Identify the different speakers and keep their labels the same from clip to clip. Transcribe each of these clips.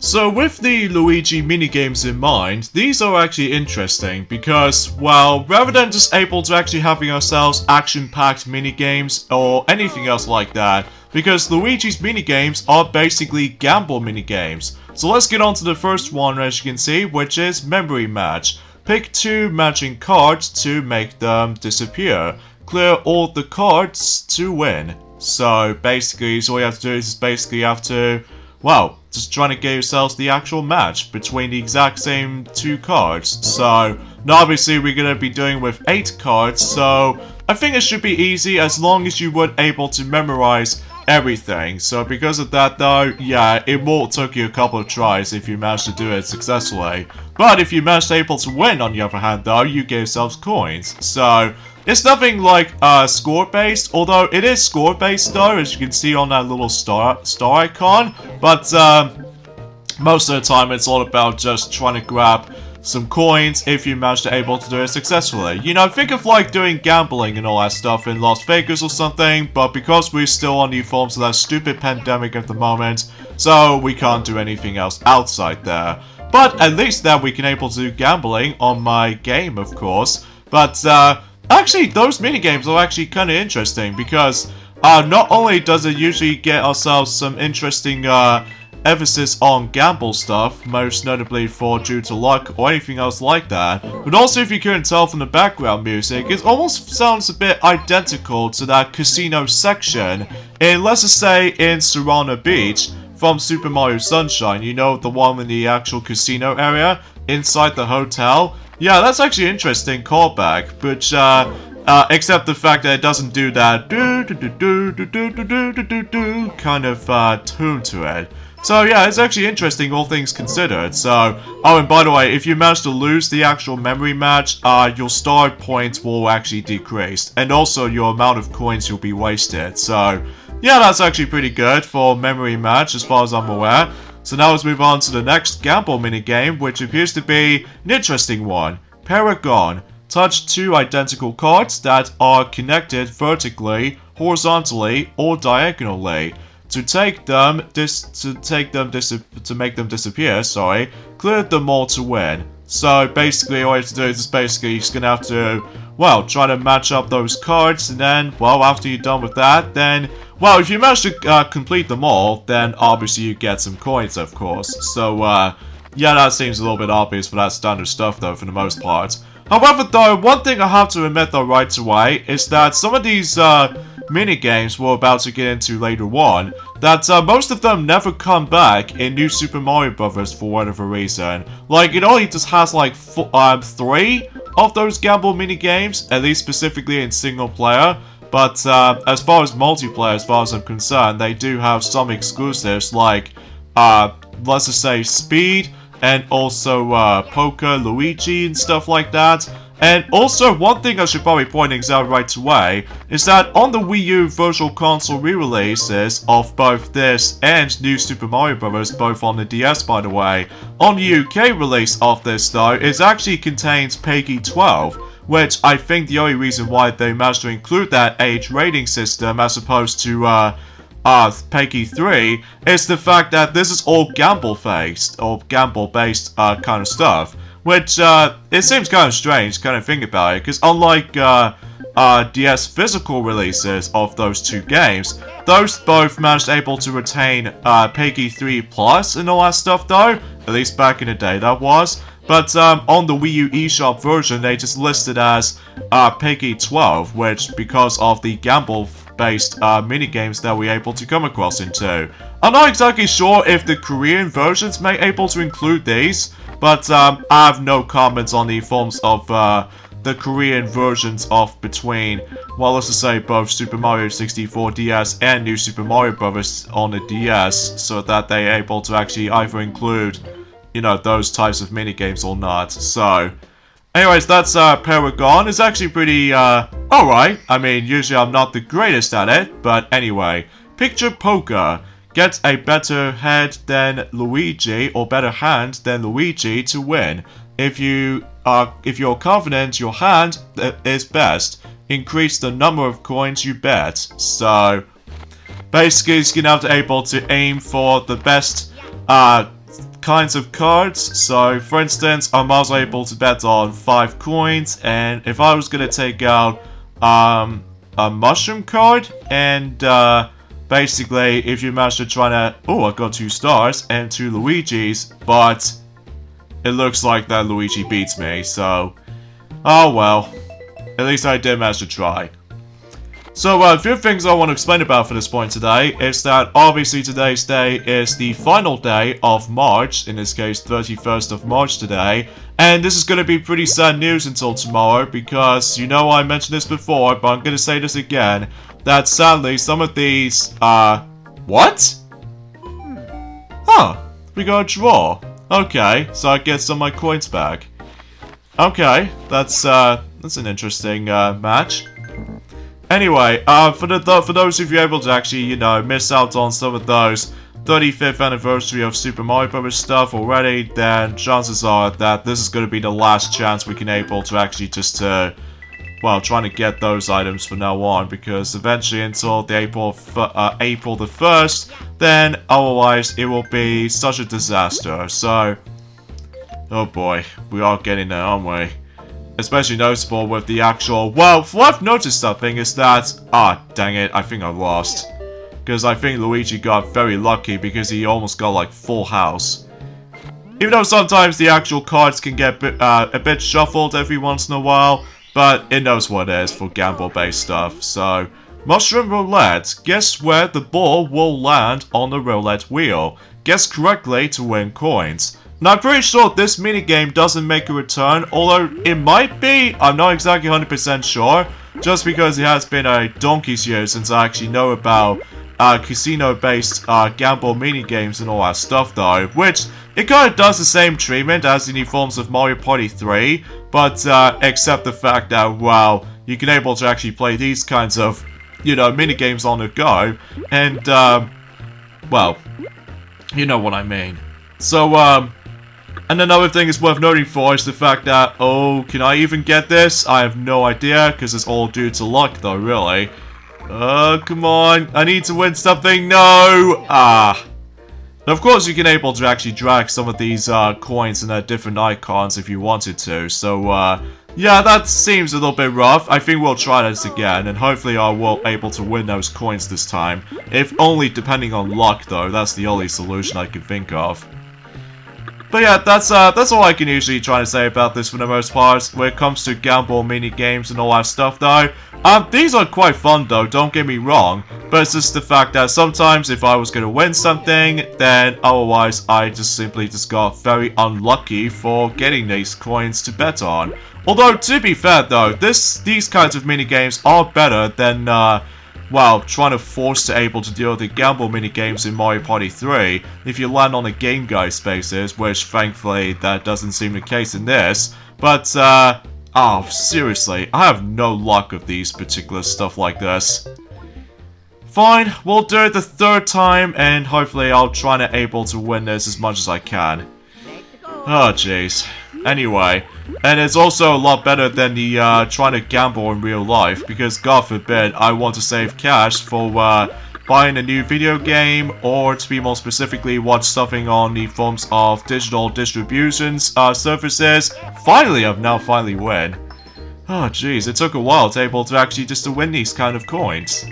Speaker 1: So with the Luigi minigames in mind, these are actually interesting because, well, rather than just able to actually having ourselves action-packed minigames or anything else like that, because Luigi's minigames are basically gamble minigames. So let's get on to the first one, as you can see, which is Memory Match. Pick 2 matching cards to make them disappear. Clear all the cards to win. So basically, all you have to do is basically have to, well, just trying to get yourselves the actual match between the exact same 2 cards. So, now obviously we're going to be doing with 8 cards, so I think it should be easy as long as you were able to memorize everything. So because of that though, yeah, it will take you a couple of tries if you manage to do it successfully. But if you manage to able to win, on the other hand though, you get yourselves coins. So, it's nothing like score-based, although it is score-based though, as you can see on that little star icon. But most of the time it's all about just trying to grab some coins if you manage to able to do it successfully. You know, think of like doing gambling and all that stuff in Las Vegas or something, but because we're still on the forms of that stupid pandemic at the moment, so we can't do anything else outside there. But at least that we can able to do gambling on my game, of course. But actually, those minigames are actually kind of interesting because not only does it usually get ourselves some interesting emphasis on gamble stuff, most notably for due to luck or anything else like that, but also if you couldn't tell from the background music, it almost sounds a bit identical to that casino section in, let's just say, in Serrano Beach from Super Mario Sunshine. You know, the one in the actual casino area inside the hotel. Yeah, that's actually an interesting callback, but except the fact that it doesn't do that kind of tune to it. So yeah, it's actually interesting, all things considered. So, oh, and by the way, if you manage to lose the actual memory match, your start points will actually decrease, and also your amount of coins you'll be wasted. So, yeah, that's actually pretty good for memory match, as far as I'm aware. So now let's move on to the next gamble minigame, which appears to be an interesting one. Paragon. Touch 2 identical cards that are connected vertically, horizontally, or diagonally. To make them disappear, clear them all to win. So basically all you have to do is just basically you're just gonna have to, well, try to match up those cards, and then, well, after you're done with that, then, well, if you manage to complete them all, then obviously you get some coins, of course. So, yeah, that seems a little bit obvious for that standard stuff, though, for the most part. However, though, one thing I have to admit, though, right away, is that some of these, minigames we're about to get into later on, that most of them never come back in New Super Mario Bros. For whatever reason. Like, it only just has like 3 of those gamble minigames, at least specifically in single player. But as far as multiplayer, as far as I'm concerned, they do have some exclusives like, let's just say Speed, and also Poker, Luigi, and stuff like that. And also, one thing I should probably point out right away is that on the Wii U Virtual Console re-releases of both this and New Super Mario Bros., both on the DS by the way, on the UK release of this though, it actually contains PEGI 12, which I think the only reason why they managed to include that age rating system as opposed to PEGI 3 is the fact that this is all gamble-based, or gamble-based kind of stuff. Which, it seems kind of strange, kind of think about it, because unlike, DS physical releases of those 2 games, those both managed able to retain, PEGI 3 Plus and all that stuff though, at least back in the day that was, but, on the Wii U eShop version, they just listed as, PEGI 12, which, because of the gamble-based, minigames that we're able to come across into. I'm not exactly sure if the Korean versions may able to include these, but I have no comments on the forms of the Korean versions of between, well, let's just say both Super Mario 64 DS and New Super Mario Bros. On the DS, so that they're able to actually either include, you know, those types of minigames or not. So, anyways, that's Paragon. It's actually pretty alright. I mean, usually I'm not the greatest at it, but anyway. Picture Poker. Get a better head than Luigi, or better hand than Luigi to win. If you're confident your hand is best, increase the number of coins you bet. So, basically, you're gonna have to able to aim for the best kinds of cards. So, for instance, I'm also able to bet on 5 coins, and if I was gonna take out a mushroom card, and basically, if you manage to try to... Oh, I got 2 stars and 2 Luigis, but it looks like that Luigi beats me, so... Oh well. At least I did manage to try. So, a few things I want to explain about for this point today is that obviously today's day is the final day of March, in this case 31st of March today, and this is going to be pretty sad news until tomorrow because, you know, I mentioned this before, but I'm going to say this again, that sadly some of these, what? Huh, we got a draw. Okay, so I get some of my coins back. Okay, that's an interesting, match. Anyway, for those of you able to actually, you know, miss out on some of those 35th anniversary of Super Mario Bros. Stuff already, then chances are that this is going to be the last chance we can able to actually just, well, trying to get those items from now on, because eventually until the April the 1st, then otherwise it will be such a disaster, so... Oh boy, we are getting there, aren't we? Especially noticeable with the actual... Well, what I've noticed something is that... Ah, dang it, I think I lost. Because I think Luigi got very lucky because he almost got like full house. Even though sometimes the actual cards can get a bit shuffled every once in a while, but it knows what it is for gamble-based stuff, so... Mushroom Roulette. Guess where the ball will land on the roulette wheel. Guess correctly to win coins. Now, I'm pretty sure this minigame doesn't make a return, although it might be, I'm not exactly 100% sure, just because it has been a donkey's year since I actually know about casino-based gamble minigames and all that stuff though, which it kind of does the same treatment as in the forms of Mario Party 3, but except the fact that, well, you can able to actually play these kinds of, you know, minigames on the go, and, well, you know what I mean. So, and another thing is worth noting for is the fact that, oh, can I even get this? I have no idea, because it's all due to luck though, really. Come on, I need to win something, no! Ah. Now, of course, you can able to actually drag some of these, coins and their different icons if you wanted to, so, yeah, that seems a little bit rough. I think we'll try this again, and hopefully I will able to win those coins this time. If only depending on luck, though, that's the only solution I can think of. But yeah, that's all I can usually try to say about this for the most part. When it comes to gamble mini games and all that stuff, though, these are quite fun though. Don't get me wrong, but it's just the fact that sometimes if I was gonna win something, then otherwise I just simply got very unlucky for getting these coins to bet on. Although to be fair though, these kinds of mini games are better than well, trying to force to able to deal with the gamble minigames in Mario Party 3 if you land on a Game Guy spaces, which thankfully that doesn't seem the case in this. But, oh, seriously, I have no luck with these particular stuff like this. Fine, we'll do it the 3rd time, and hopefully I'll try to able to win this as much as I can. Oh, jeez. Anyway, and it's also a lot better than the trying to gamble in real life, because God forbid I want to save cash for buying a new video game, or to be more specifically watch something on the forms of digital distributions services. Finally, I've now finally win. Oh jeez, it took a while to able to actually just to win these kind of coins.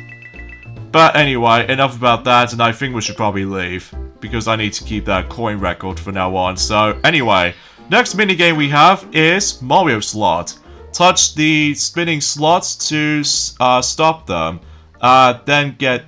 Speaker 1: But anyway, enough about that, and I think we should probably leave, because I need to keep that coin record from now on. So anyway, next minigame we have is Mario Slot. Touch the spinning slots to stop them. Then get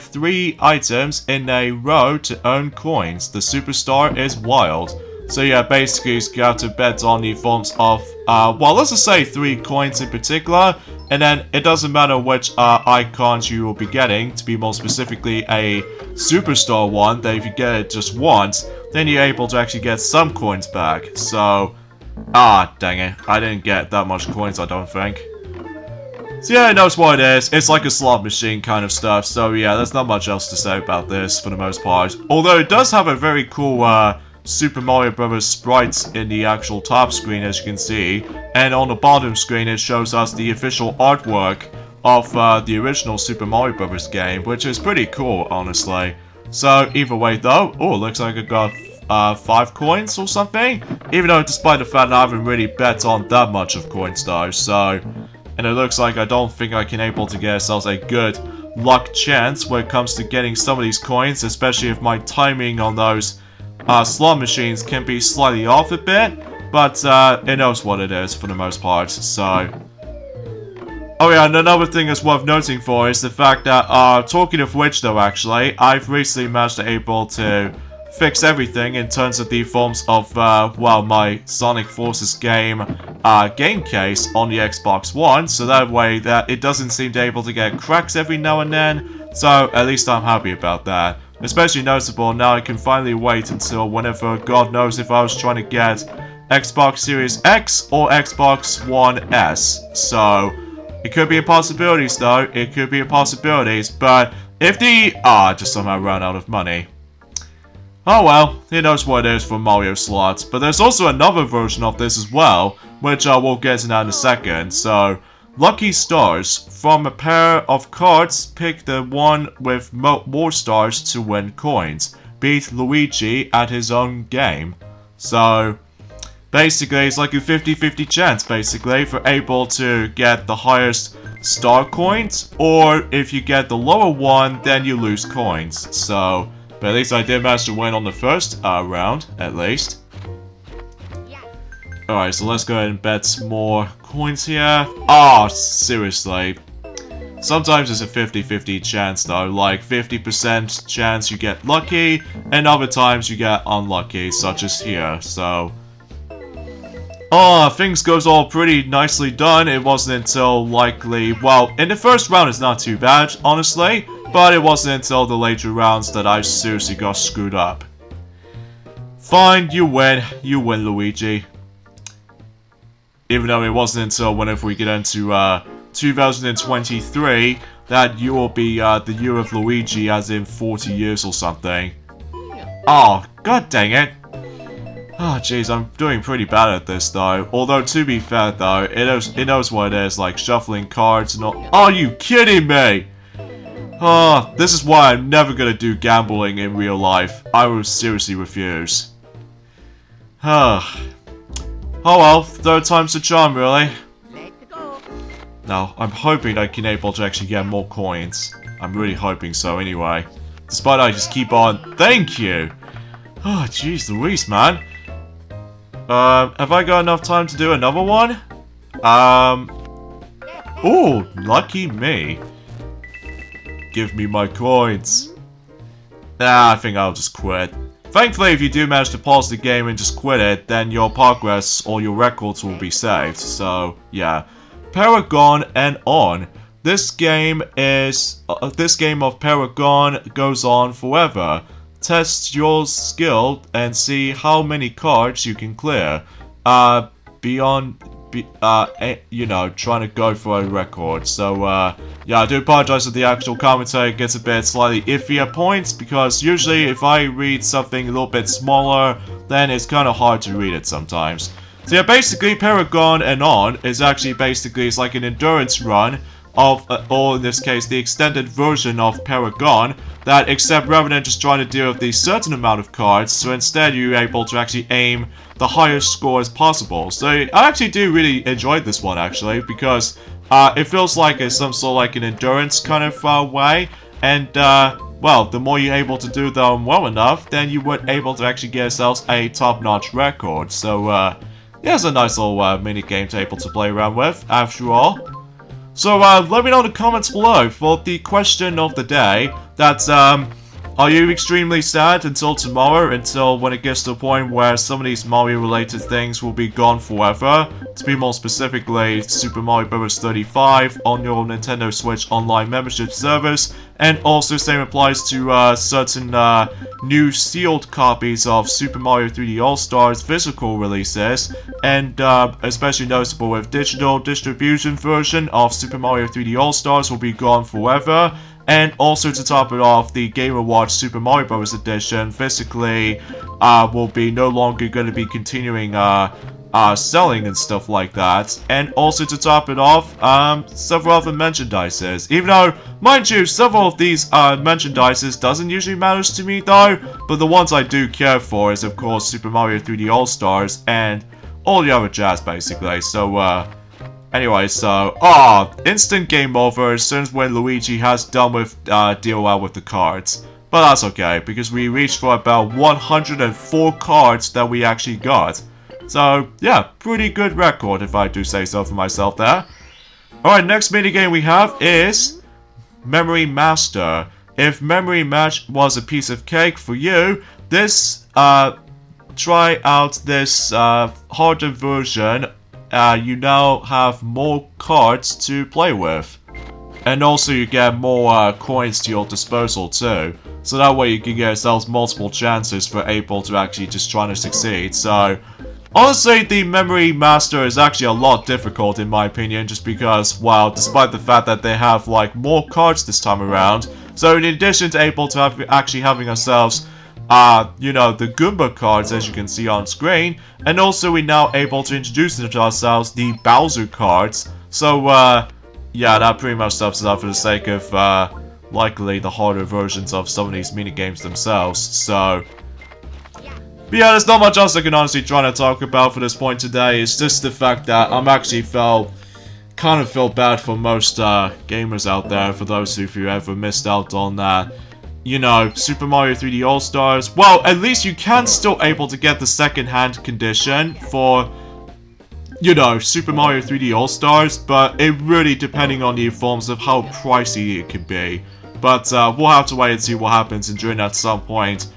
Speaker 1: 3 items in a row to earn coins. The superstar is wild. So yeah, basically you have to bet on the forms of, well, let's just say 3 coins in particular, and then it doesn't matter which icons you will be getting, to be more specifically a superstar one, that if you get it just once, then you're able to actually get some coins back. So, dang it, I didn't get that much coins, I don't think. So yeah, it knows what it is. It's like a slot machine kind of stuff, so yeah, there's not much else to say about this for the most part. Although it does have a very cool, Super Mario Bros. Sprites in the actual top screen, as you can see, and on the bottom screen it shows us the official artwork of the original Super Mario Bros. Game, which is pretty cool, honestly. So either way though, oh, looks like I got 5 coins or something. Even though, despite the fact that I haven't really bet on that much of coins though, so... And it looks like I don't think I can able to get ourselves a good luck chance when it comes to getting some of these coins, especially if my timing on those slot machines can be slightly off a bit. But it knows what it is for the most part, so... Oh yeah, and another thing that's worth noting for is the fact that, talking of which though actually, I've recently managed to able to fix everything in terms of the forms of, well, my Sonic Forces game case on the Xbox One, so that way that it doesn't seem to able to get cracks every now and then, so at least I'm happy about that. Especially noticeable now I can finally wait until whenever, God knows if I was trying to get Xbox Series X or Xbox One S, so... It could be a possibility, though. It could be a possibility, but if the... just somehow ran out of money. Oh well, he knows what it is for Mario slots. But there's also another version of this as well, which we'll get to now in a second. So, Lucky Stars. From a pair of cards, pick the one with more stars to win coins. Beat Luigi at his own game. So... Basically, it's like a 50-50 chance, basically, for able to get the highest star coins, or if you get the lower one, then you lose coins. So, but at least I did manage to win on the first round, at least. Alright, so let's go ahead and bet some more coins here. Seriously. Sometimes it's a 50-50 chance, though, like 50% chance you get lucky, and other times you get unlucky, such as here, so... things goes all pretty nicely done. It wasn't until likely, well, in the first round it's not too bad, honestly, but it wasn't until the later rounds that I seriously got screwed up. Fine, you win, Luigi. Even though it wasn't until whenever we get into 2023 that you will be the year of Luigi, as in 40 years or something. Oh, god dang it. Oh jeez, I'm doing pretty bad at this though. Although to be fair though, it knows what it is, like shuffling cards and all. Are you kidding me? This is why I'm never gonna do gambling in real life. I will seriously refuse. Oh well, third time's the charm really. Now, I'm hoping I can able to actually get more coins. I'm really hoping so anyway. Despite I just keep on. Thank you! Oh jeez Louise, man. Have I got enough time to do another one? Oh, lucky me. Give me my coins. I think I'll just quit. Thankfully, if you do manage to pause the game and just quit it, then your progress or your records will be saved. So, yeah. Paragon and on. This game is... this game of Paragon goes on forever. Test your skill and see how many cards you can clear. You know, trying to go for a record. So, yeah, I do apologize if the actual commentary gets a bit slightly iffy at points, because usually if I read something a little bit smaller, then it's kind of hard to read it sometimes. So yeah, basically, Paragon and on is actually basically, it's like an endurance run of, or in this case, the extended version of Paragon, that except rather than just trying to deal with the certain amount of cards, so instead you're able to actually aim the highest score as possible. So I actually do really enjoy this one, actually, because it feels like it's some sort of like an endurance kind of way, and well, the more you're able to do them well enough, then you would able to actually get yourselves a top-notch record. So yeah, it's a nice little mini game to able to play around with, after all. So, let me know in the comments below for the question of the day, that, are you extremely sad until tomorrow, until when it gets to the point where some of these Mario-related things will be gone forever? To be more specifically, Super Mario Bros. 35 on your Nintendo Switch Online membership service, and also same applies to certain new sealed copies of Super Mario 3D All-Stars physical releases, and especially noticeable with digital distribution version of Super Mario 3D All-Stars will be gone forever. And also to top it off, the Game & Watch Super Mario Bros. Edition physically will be no longer going to be continuing selling and stuff like that. And also to top it off, several other merchandises. Even though, mind you, several of these merchandises doesn't usually matter to me though, but the ones I do care for is of course Super Mario 3D All-Stars and all the other jazz basically. So anyway, so instant game over as soon as when Luigi has done with deal out with the cards. But that's okay, because we reached for about 104 cards that we actually got. So, yeah, pretty good record if I do say so for myself there. Alright, next minigame we have is Memory Master. If Memory Match was a piece of cake for you, this, try out this harder version. You now have more cards to play with. And also you get more coins to your disposal too. So that way you can get yourselves multiple chances for able to actually just trying to succeed. So, honestly, the Memory Master is actually a lot difficult in my opinion, just because, well, despite the fact that they have, like, more cards this time around. So in addition to able to have, actually having ourselves, you know, the Goomba cards as you can see on screen, and also we're now able to introduce to ourselves the Bowser cards. So, yeah, that pretty much stuffs it up for the sake of, likely the harder versions of some of these minigames themselves, so... But yeah, there's not much else I can honestly try to talk about for this point today. It's just the fact that I'm actually kind of feel bad for most gamers out there, for those of you who ever missed out on that. You know, Super Mario 3D All-Stars. Well, at least you can still able to get the second-hand condition for, you know, Super Mario 3D All-Stars, but it really depending on the informs of how pricey it can be. But we'll have to wait and see what happens during at some point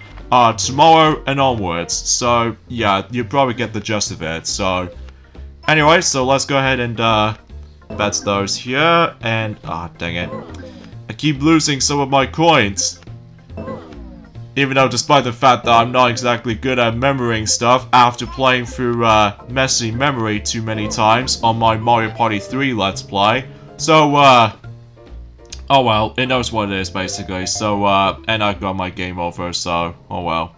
Speaker 1: tomorrow and onwards. So yeah, you'll probably get the gist of it. So anyway, so let's go ahead and bet those here. And dang it, I keep losing some of my coins. Even though despite the fact that I'm not exactly good at remembering stuff after playing through messy memory too many times on my Mario Party 3 Let's Play. So oh well, it knows what it is basically, so, and I got my game over, so, oh well.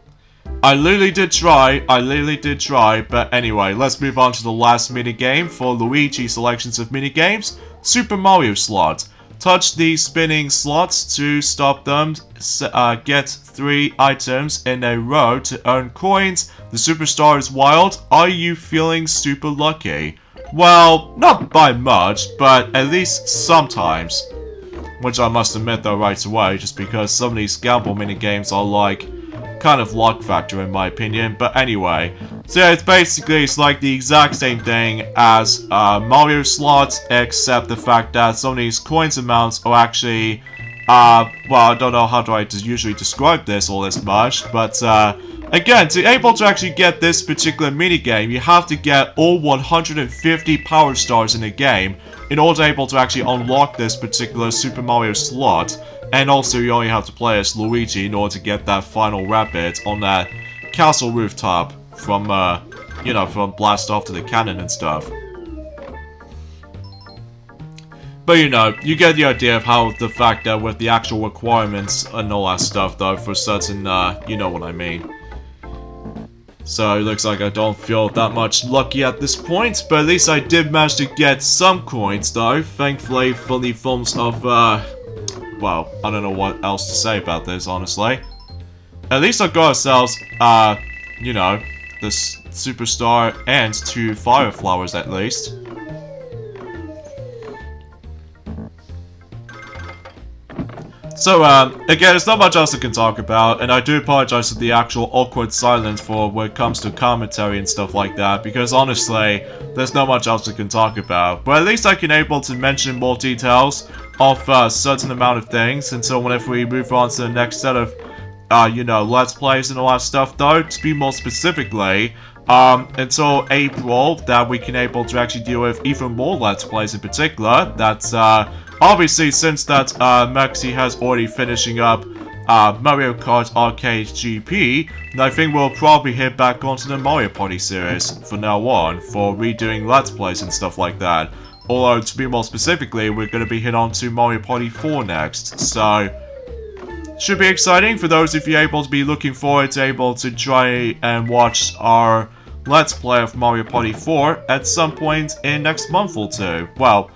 Speaker 1: I literally did try, but anyway, let's move on to the last minigame for Luigi selections of minigames, Super Mario Slot. Touch the spinning slots to stop them, get 3 items in a row to earn coins, the superstar is wild, are you feeling super lucky? Well, not by much, but at least sometimes. Which I must admit though right away, just because some of these gamble minigames are like, kind of luck factor in my opinion, but anyway. So yeah, it's like the exact same thing as Mario Slots, except the fact that some of these coins amounts are actually, well, I don't know how do I usually describe this all this much, but again, to able to actually get this particular minigame, you have to get all 150 power stars in the game, in order able to actually unlock this particular Super Mario slot. And also you only have to play as Luigi in order to get that final rabbit on that castle rooftop from, you know, from blast off to the cannon and stuff. But you know, you get the idea of how the fact that with the actual requirements and all that stuff though, for certain, you know what I mean. So it looks like I don't feel that much lucky at this point, but at least I did manage to get some coins though, thankfully for the forms of, well, I don't know what else to say about this, honestly. At least I got ourselves, you know, this superstar and 2 fire flowers at least. So, again, there's not much else I can talk about, and I do apologize for the actual awkward silence for when it comes to commentary and stuff like that, because honestly, there's not much else I can talk about. But at least I can able to mention more details of a certain amount of things, until whenever we move on to the next set of, you know, Let's Plays and all that stuff, though, to be more specifically, until April, that we can able to actually deal with even more Let's Plays in particular, that's, obviously, since that Maxi has already finishing up Mario Kart Arcade GP, I think we'll probably hit back onto the Mario Party series from now on for redoing Let's Plays and stuff like that. Although, to be more specifically, we're going to be hit on to Mario Party 4 next, so should be exciting for those of you able to be looking forward to able to try and watch our Let's Play of Mario Party 4 at some point in next month or two. Well,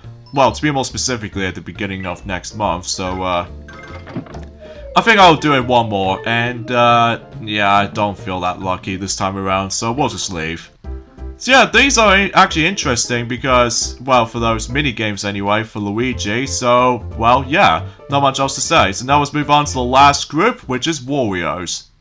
Speaker 1: to be more specifically at the beginning of next month, so, I think I'll do it one more, and, yeah, I don't feel that lucky this time around, so we'll just leave. So yeah, these are actually interesting because, well, for those mini-games anyway, for Luigi, so, well, yeah, not much else to say. So now let's move on to the last group, which is Warriors.